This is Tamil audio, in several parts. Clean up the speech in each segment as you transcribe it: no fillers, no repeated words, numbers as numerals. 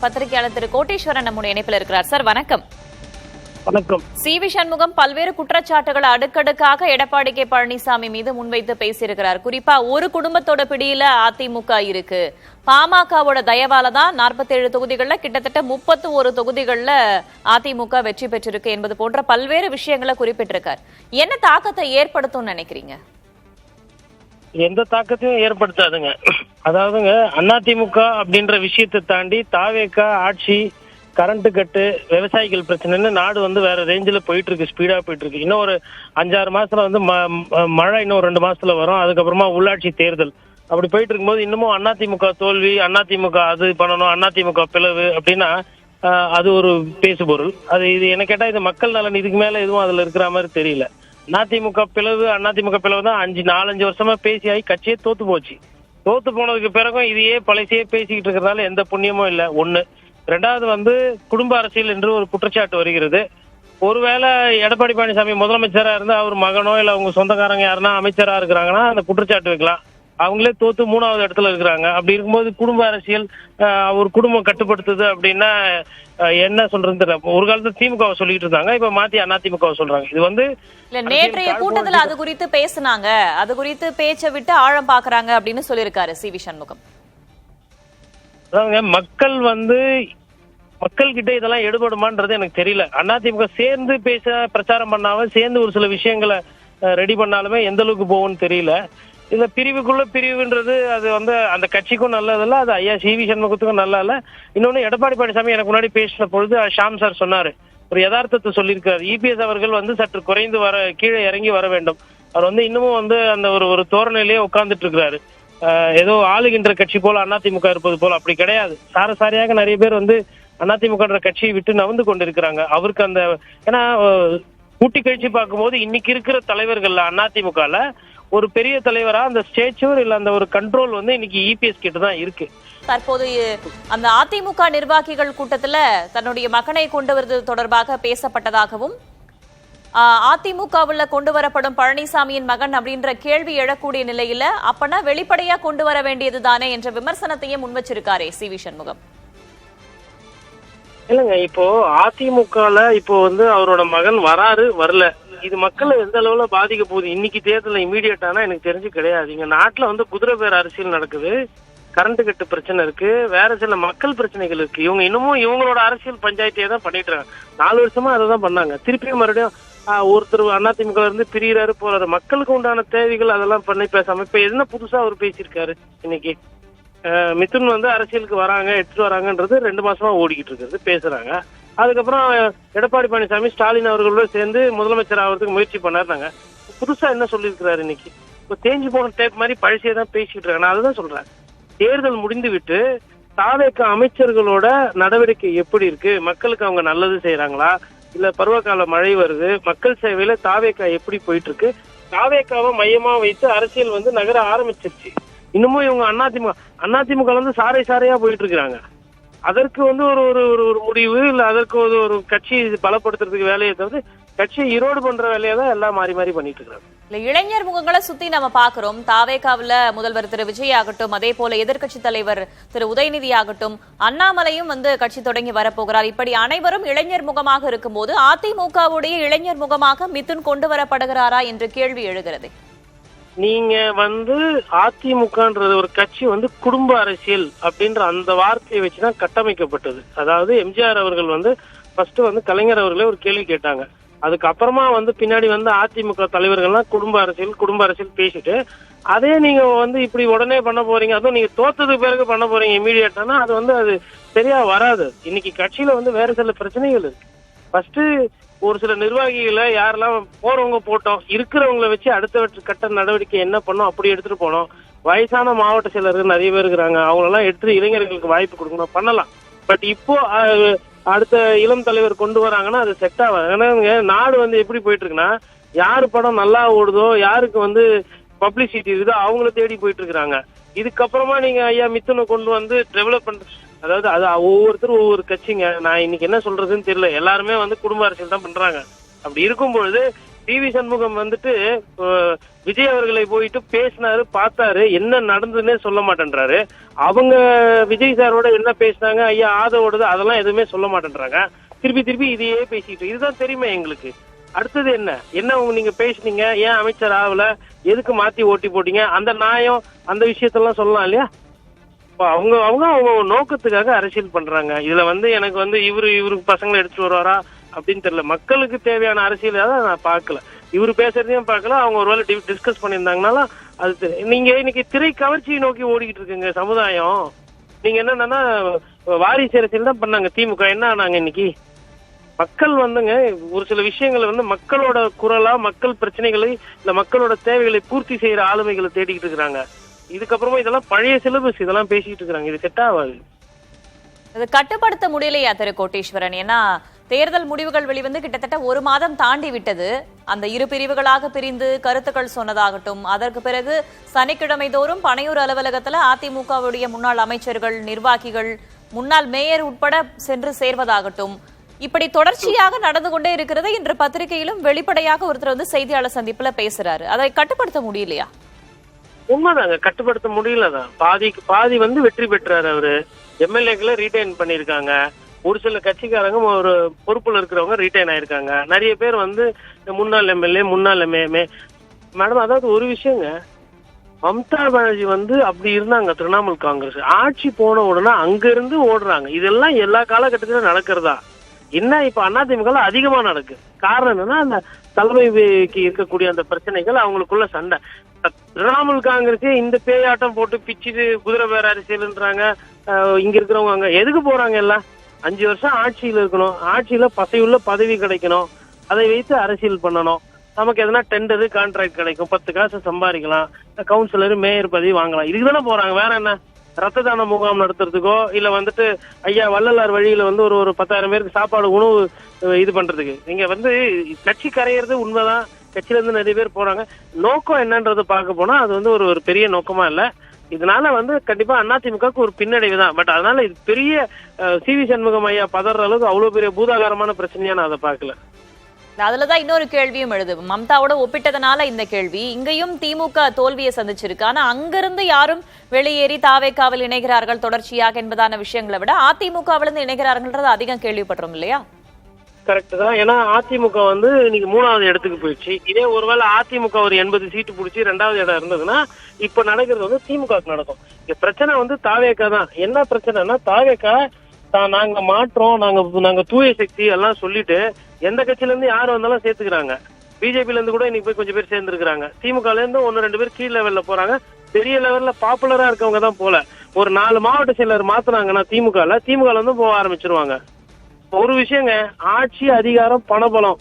பத்திரிகையாளர் திரு கோட்டீஸ்வரன் நம்முடைய இணைப்பில் இருக்கிறார். சார் வணக்கம். வணக்கம். சி.வி. சண்முகம் பல்வேறு குற்றச்சாட்டுகளை அடுக்கடுக்காக எடப்பாடி கே பழனிசாமி மீது முன்வைத்து பேசியிருக்கிறார். குறிப்பா ஒரு குடும்பத்தோட பிடியில அதிமுக இருக்கு, பாமகவோட தயவால தான் 47 தொகுதிகள்ல கிட்டத்தட்ட 31 தொகுதிகள்ல அதிமுக வெற்றி பெற்றிருக்கு என்பது போன்ற பல்வேறு விஷயங்களை குறிப்பிட்டிருக்கார். என்ன தாக்கத்தை ஏற்படுத்தும் நினைக்கிறீங்க? எந்த தாக்கத்தையும் ஏற்படுத்தாதுங்க. அதாவதுங்க, அதிமுக அப்படின்ற விஷயத்தை தாண்டி தாவேக ஆட்சி, கரண்ட் கட்டு, விவசாயிகள் பிரச்சனைன்னு நாடு வேற ரேஞ்சில் போயிட்டு இருக்கு, ஸ்பீடா போயிட்டு இருக்கு. இன்னும் ஒரு 5-6 மாசத்துல மழை இன்னும் 2 மாசத்துல வரும். அதுக்கப்புறமா உள்ளாட்சி தேர்தல் அப்படி போயிட்டு இருக்கும்போது இன்னமும் அதிமுக தோல்வி, அதிமுக அது பண்ணணும், அதிமுக பிளவு அப்படின்னா அது ஒரு பேசுபொருள். இது என்ன கேட்டா இது மக்கள் நலன், இதுக்கு மேல எதுவும் அதுல இருக்கிற மாதிரி தெரியல. அதிமுக பிளவு தான் 4-5 வருஷமா பேசியாகி கட்சியே தோத்து போச்சு. தோத்து போனதுக்கு பிறகும் இதையே பழசையே பேசிக்கிட்டு இருக்கிறதால எந்த புண்ணியமும் இல்லை. ஒண்ணு. ரெண்டாவது குடும்ப அரசியல் என்று ஒரு குற்றச்சாட்டு வருகிறது. ஒருவேளை எடப்பாடி பழனிசாமி முதலமைச்சரா இருந்து அவர் மகனோ இல்ல அவங்க சொந்தக்காரங்க யாருன்னா அமைச்சரா இருக்கிறாங்கன்னா அந்த குற்றச்சாட்டு வைக்கலாம். அவங்களே தோத்து 3வது இடத்துல இருக்கிறாங்க. அப்படி இருக்கும்போது குடும்ப அரசியல் ஒரு குடும்பம் கட்டுப்படுத்துது அப்படின்னா என்ன சொல்றது தெரியல. ஒரு காலத்துல திமுக சொல்லிட்டு இருந்தாங்க, இப்ப மாத்தி அதிமுக சொல்றாங்க. இது நேற்றைய கூட்டத்துல அது குறித்து பேசினாங்க, அது குறித்து பேச்சை விட்டு ஆழம் பாக்குறாங்க அப்படின்னு சொல்லியிருக்காரு சி.வி. சண்முகம். அதாங்க, மக்கள் கிட்ட இதெல்லாம் எடுபடுமான்றது எனக்கு தெரியல. அதிமுக சேர்ந்து பேச பிரச்சாரம் பண்ணாம சேர்ந்து ஒரு சில விஷயங்களை ரெடி பண்ணாலுமே எந்த அளவுக்கு போகும்னு தெரியல. இந்த பிரிவுக்குள்ள பிரிவுன்றது அது அந்த கட்சிக்கும் நல்லதில்ல, அது ஐயா சி.வி. சண்முகத்துக்கும் நல்லா இல்ல. இன்னொன்னு, எடப்பாடி பழனிசாமி எனக்கு முன்னாடி பேசின பொழுது ஷாம் சார் சொன்னாரு, ஒரு யதார்த்தத்தை சொல்லியிருக்காரு. இபிஎஸ் அவர்கள் சற்று குறைந்து கீழே இறங்கி வர வேண்டும். அவர் இன்னமும் அந்த ஒரு தோரணையிலேயே உட்கார்ந்துட்டு இருக்கிறாரு. ஏதோ ஆளுகின்ற கட்சி போல அதிமுக இருப்பது போல அப்படி கிடையாது. சாரியாக நிறைய பேர் அதிமுக கட்சியை விட்டு நவந்து கொண்டிருக்கிறாங்க. அவருக்கு ஏன்னா கூட்டி கழிச்சு பார்க்கும்போது இன்னைக்கு இருக்கிற தலைவர்கள்ல அதிமுகல ஒரு பெரிய தலைவரா அந்த ஸ்டேச்சர் இல்ல அந்த ஒரு கண்ட்ரோல் இன்னைக்கு இபிஎஸ் கிட்ட தான் இருக்கு. தற்போது அந்த அதிமுக நிர்வாகிகள் கூட்டத்துல தன்னுடைய மகனை கொண்டு வருவது தொடர்பாக பேசப்பட்டதாகவும், அதிமுகவுல கொண்டு வரப்படும் பழனிசாமியின் மகன் அப்படின்ற கேள்வி எழக்கூடிய நிலையில அப்பனா வெளிப்படையா கொண்டு வர வேண்டியதுதானே என்ற விமர்சனத்தையும் முன்வச்சிருக்காரே சி.வி. சண்முகம். இல்லங்க, இப்போ அதிமுகல இப்போ அவரோட மகன் வராரு வரல, இது மக்களை எந்த அளவுல பாதிக்க போகுது? இன்னைக்கு தேர்தல் இமீடியட்டானா எனக்கு தெரிஞ்சு கிடையாது. இங்க நாட்டுல குதிரை பேர் அரசியல் நடக்குது, கரண்ட் கட்டு பிரச்சனை இருக்கு, வேற சில மக்கள் பிரச்சனைகள் இருக்கு. இவங்க இன்னமும் இவங்களோட அரசியல் பஞ்சாயத்தையே தான் பண்ணிட்டு இருக்காங்க. 4 வருஷமா அதை தான் பண்ணாங்க. திருப்பியும் மறுபடியும் ஒருத்தர் அதிமுக இருந்து பிரியறாரு போறாரு. மக்களுக்கு உண்டான தேவைகள் அதெல்லாம் பண்ணி பேசாம இப்ப என்ன புதுசா அவர் பேசியிருக்காரு? இன்னைக்கு மிதுன் அரசியலுக்கு வராங்க, எடுத்துட்டு வராங்கன்றது 2 மாசமா ஓடிக்கிட்டு இருக்கிறது, பேசுறாங்க. அதுக்கப்புறம் எடப்பாடி பழனிசாமி ஸ்டாலின் அவர்களோட சேர்ந்து முதலமைச்சர் ஆகிறதுக்கு முயற்சி பண்ணாருனாங்க. புதுசா என்ன சொல்லியிருக்கிறாரு? இன்னைக்கு இப்போ தேஞ்சு போன டேப் மாதிரி பழசையே தான் பேசிக்கிட்டு இருக்காங்க. நான் அதுதான் சொல்றேன். தேர்தல் முடிந்து விட்டு தாவேக அமைச்சர்களோட நடவடிக்கை எப்படி இருக்கு, மக்களுக்கு அவங்க நல்லது செய்யறாங்களா, இல்ல பருவகால மழை வருது, மக்கள் சேவையில தாவேகா எப்படி போயிட்டு இருக்கு, தாவேகாவை மையமா வைத்து அரசியல் நகர ஆரம்பிச்சிருச்சு. இன்னமும் இவங்க அதிமுக சாரை சாரையா போயிட்டு இருக்கிறாங்க. அதற்கு ஒரு முடிவு இல்ல, அதற்கு ஒரு கட்சி பலப்படுத்துறதுக்கு வேலையை தவிர கட்சியை ஈரோடு பண்ற வேலையை தான் எல்லாம் மாறி மாறி பண்ணிட்டு இருக்காங்க. இளைஞர் முகங்களை சுத்தி நம்ம பாக்குறோம். தாவேகாவுல முதல்வர் திரு விஜய் ஆகட்டும், அதே போல எதிர்க்கட்சி தலைவர் திரு உதயநிதி ஆகட்டும், அண்ணாமலையும் கட்சி தொடங்கி வரப்போகிறார். இப்படி அனைவரும் இளைஞர் முகமாக இருக்கும்போது அதிமுகவுடைய இளைஞர் முகமாக மிதுன் கொண்டு வரப்படுகிறாரா என்று கேள்வி எழுகிறது. நீங்க அதிமுகன்றது ஒரு கட்சி குடும்ப அரசியல் அப்படின்ற அந்த வார்த்தையை வச்சுதான் கட்டமைக்கப்பட்டது. அதாவது எம்ஜிஆர் அவர்கள் ஃபர்ஸ்ட் கலைஞர் அவர்களே ஒரு கேள்வி கேட்டாங்க. அதுக்கப்புறமா பின்னாடி அதிமுக தலைவர்கள்லாம் குடும்ப அரசியல் பேசிட்டு, அதே நீங்க இப்படி உடனே பண்ண போறீங்க, அதுவும் நீங்க தோத்ததுக்கு பிறகு பண்ண போறீங்க இமீடியட்டானா அது சரியா வராது. இன்னைக்கு கட்சியில வேற சில பிரச்சனைகள் இருக்கு. ஃபர்ஸ்ட் ஒரு சில நிர்வாகிகளை யாரெல்லாம் போறவங்க போட்டோம், இருக்கிறவங்களை வச்சு அடுத்த கட்ட நடவடிக்கை என்ன பண்ணோம் அப்படி எடுத்துட்டு போனோம். வயசான மாவட்ட செயலர்கள் நிறைய பேர் இருக்கிறாங்க, அவங்களெல்லாம் எடுத்து இளைஞர்களுக்கு வாய்ப்பு கொடுக்கணும், பண்ணலாம். பட் இப்போ அடுத்த இளம் தலைவர் கொண்டு வராங்கன்னா அது செட் ஆகாது. ஏன்னா நாடு எப்படி போயிட்டு இருக்குன்னா, யாரு படம் நல்லா ஓடுதோ, யாருக்கு பப்ளிசிட்டி இருக்குதோ அவங்கள தேடி போயிட்டு இருக்கிறாங்க. இதுக்கப்புறமா நீங்க ஐயா மிதுனை கொண்டு டெவலப் பண்ற, அதாவது அது ஒவ்வொருத்தரும் ஒவ்வொரு கட்சிங்க. நான் இன்னைக்கு என்ன சொல்றதுன்னு தெரியல. எல்லாருமே குடும்ப அரசியல் தான் பண்றாங்க. அப்படி இருக்கும் பொழுது டி.வி. சண்முகம் வந்துட்டு விஜய் அவர்களை போயிட்டு பேசினாரு, பார்த்தாரு, என்ன நடந்ததுன்னே சொல்ல மாட்டேன்றாரு. அவங்க விஜய் சாரோட என்ன பேசினாங்க, ஐயா ஆதவோடது அதெல்லாம் எதுவுமே சொல்ல மாட்டேன்றாங்க. திருப்பி இதையே பேசிட்டு, இதுதான் தெரியுமே எங்களுக்கு. அடுத்தது என்ன நீங்க பேசுனீங்க, ஏன் அமைச்சர் ஆகல, எதுக்கு மாத்தி ஓட்டி போட்டீங்க, அந்த நியாயம் அந்த விஷயத்தெல்லாம் சொல்லலாம் இல்லையா? அவங்க நோக்கத்துக்காக அரசியல் பண்றாங்க. இதுல எனக்கு இவருக்கு பசங்களை எடுத்துட்டு வருவாரா அப்படின்னு தெரியல. மக்களுக்கு தேவையான அரசியல் நான் பார்க்கல, இவரு பேசுறதையும் பார்க்கல. அவங்க ஒருவேளை டிஸ்கஸ் பண்ணியிருந்தாங்கனால அது நீங்க இன்னைக்கு திரை கவர்ச்சியை நோக்கி ஓடிக்கிட்டு இருக்குங்க சமுதாயம். நீங்க என்னன்னா வாரிசு அரசியல் தான் பண்ணாங்க திமுக. என்ன ஆனாங்க இன்னைக்கு? மக்கள் ஒரு சில விஷயங்களை மக்களோட குரலா, மக்கள் பிரச்சனைகளை இல்ல மக்களோட தேவைகளை பூர்த்தி செய்யற ஆளுமைகளை தேடிக்கிட்டு இருக்கிறாங்க. இதுக்கப்புறமா இதெல்லாம் பழைய சிலபஸ், இதெல்லாம் பேசிட்டு இருக்காங்க. இது செட் ஆகாது. இது கட்டுப்படுத்த முடியலையா திரு கோட்டீஸ்வரன்? ஏன்னா தேர்தல் முடிவுகள் வெளிவந்து கிட்டத்தட்ட 1 மாதம் தாண்டி விட்டது. அந்த இரு பிரிவுகளாக பிரிந்து கருத்துக்கள் சொன்னதாகட்டும், அதற்கு பிறகு சனிக்கிழமை தோறும் பனையூர் அலுவலகத்துல அதிமுகவுடைய முன்னாள் அமைச்சர்கள், நிர்வாகிகள், முன்னாள் மேயர் உட்பட சென்று சேர்வதாகட்டும், இப்படி தொடர்ச்சியாக நடந்து கொண்டே இருக்கிறது. இன்று பத்திரிகையிலும் வெளிப்படையாக ஒருத்தர் செய்தியாளர் சந்திப்புல பேசுறாரு. அதை கட்டுப்படுத்த முடியலையா? உண்மைதாங்க, கட்டுப்படுத்த முடியலதான். பாதி வெற்றி பெற்றாரு அவரு. எம்எல்ஏக்களை ரீடைன் பண்ணிருக்காங்க. ஒரு சில கட்சிக்காரங்க ஒரு பொறுப்புல இருக்கிறவங்க ரீடைன் ஆயிருக்காங்க. நிறைய பேர் முன்னாள் எம்எல்ஏ, முன்னாள் எம்ஏ. மேடம், அதாவது ஒரு விஷயங்க, மம்தா பானர்ஜி அப்படி இருந்தாங்க திரிணாமுல் காங்கிரஸ். ஆட்சி போன உடனே அங்க இருந்து ஓடுறாங்க. இதெல்லாம் எல்லா காலகட்டத்திலும் நடக்கிறதா? என்ன இப்ப அதிமுக அதிகமா நடக்கு. காரணம் என்னன்னா, அந்த தலைமைக்கு இருக்கக்கூடிய அந்த பிரச்சனைகள், அவங்களுக்குள்ள சண்டை. திரிணாமுல் காங்கிரஸ் இந்த பேயாட்டம் போட்டு பிச்சுட்டு குதிரை பேர அரசியல்ன்றாங்க. இங்க இருக்கிறவங்க அங்க எதுக்கு போறாங்க? எல்லாம் 5 வருஷம் ஆட்சியில இருக்கணும், ஆட்சியில பசையுள்ள பதவி கிடைக்கணும், அதை வைத்து அரசியல் பண்ணணும். நமக்கு எதனா டெண்டரு கான்ட்ராக்ட் கிடைக்கும், 10 காசு சம்பாதிக்கலாம், கவுன்சிலர் மேயர் பதவி வாங்கலாம். இதுக்கு தானே போறாங்க. வேற என்ன? ரத்த தான முகாம் நடத்துறதுக்கோ இல்ல ஐயா வள்ளலார் வழியில ஒரு 10,000 பேருக்கு சாப்பாடு உணவு இது பண்றதுக்கு. நீங்க கட்சி கரையிறது உண்மைதான். கட்சியில இருந்து நிறைய பேர் போறாங்க. நோக்கம் என்னன்றது பார்க்க போனா அது ஒரு பெரிய நோக்கமா இல்ல. இதனால கண்டிப்பா அதிமுகவுக்கு ஒரு பின்னடைவு தான். பட் அதனால இது பெரிய சி.வி. சண்முகம் ஐயா பதற அளவுக்கு அவ்வளவு பெரிய பூதாகாரமான பிரச்சனையா நான் அதை பார்க்கல. அதுலதான் இன்னொரு கேள்வியும் எழுது. மம்தாவோட ஒப்பிட்டதனால இந்த கேள்வி. இங்கேயும் திமுக தோல்வியை சந்திச்சிருக்கு. ஆனா அங்கிருந்து யாரும் வெளியேறி தாவேக்காவில் இணைகிறார்கள் தொடர்ச்சியாக என்பதான விஷயங்களை விட அதிமுகவிலிருந்து இணைகிறார்கள்ன்றது அதிகம் கேள்விப்படுறோம் இல்லையா? கரெக்ட் தான். ஏன்னா அதிமுக இன்னைக்கு 3வது இடத்துக்கு போயிடுச்சு. இதே ஒருவேளை அதிமுக ஒரு 80 சீட்டு பிடிச்சி 2வது இடம் இருந்ததுன்னா இப்ப நடக்கிறது திமுக நடக்கும். இங்க பிரச்சனை தாவேக்கா தான். என்ன பிரச்சனைனா, தாவேக்கா நாங்க மாற்றோம், நாங்க தூய சக்தி எல்லாம் சொல்லிட்டு எந்த கட்சியில இருந்து யாரு வந்தாலும் சேர்த்துக்கிறாங்க. பிஜேபில இருந்து கூட இன்னைக்கு போய் கொஞ்சம் பேர் சேர்ந்துருக்காங்க. திமுகல இருந்து 1-2 பேர் கீழ் லெவல்ல போறாங்க. பெரிய லெவல்ல பாப்புலரா இருக்கவங்க தான் போல. ஒரு 4 மாவட்ட செயலர் மாத்தினாங்கன்னா திமுகல போக ஆரம்பிச்சிருவாங்க. ஒரு விஷயங்க, ஆட்சி, அதிகாரம், பணபலம்,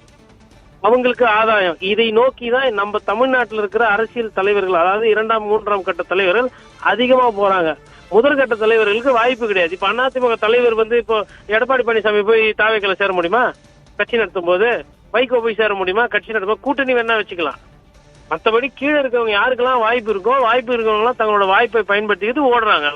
அவங்களுக்கு ஆதாயம், இதை நோக்கிதான் நம்ம தமிழ்நாட்டில் இருக்கிற அரசியல் தலைவர்கள், அதாவது 2ஆம் 3ஆம் கட்ட தலைவர்கள் அதிகமா போறாங்க. முதற்கட்ட தலைவர்களுக்கு வாய்ப்பு கிடையாது. இப்ப அதிமுக தலைவர் இப்போ எடப்பாடி பழனிசாமி போய் தாவேக்கல சேர முடியுமா? கட்சி நடத்தும் போது வைகோ போய் சேர முடியுமா? கட்சி நடத்தும் கூட்டணி வேணா வச்சுக்கலாம். மற்றபடி கீழே இருக்கவங்க யாருக்கெல்லாம் வாய்ப்பு இருக்கவங்க எல்லாம் தங்களோட வாய்ப்பை பயன்படுத்திக்கிட்டு ஓடுறாங்க.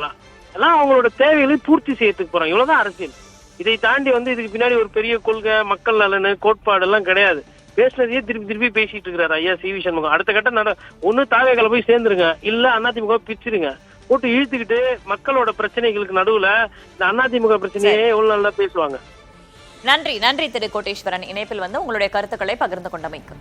எல்லாம் அவங்களோட தேவைகளை பூர்த்தி செய்யறதுக்கு போறாங்க. இவ்வளவுதான் அரசியல். இதை தாண்டி இதுக்கு பின்னாடி ஒரு பெரிய கொள்கை, மக்கள் நலனு, கோட்பாடு எல்லாம் கிடையாது. பேசுனதையே திருப்பி பேசிட்டு இருக்கிறாரு ஐயா சி.வி. சண்முகம். அடுத்த கட்ட ஒண்ணு தாவேக்கல போய் சேர்ந்துருங்க, இல்ல அதிமுக பிரிச்சிருங்க. போட்டு இழுத்துக்கிட்டு மக்களோட பிரச்சனைகளுக்கு நடுவுல இந்த அதிமுக பிரச்சனையே எவ்வளவு நல்லா பேசுவாங்க. நன்றி திரு கோட்டீஸ்வரன், இணைப்பில் உங்களுடைய கருத்துக்களை பகிர்ந்து கொண்டமைக்கு.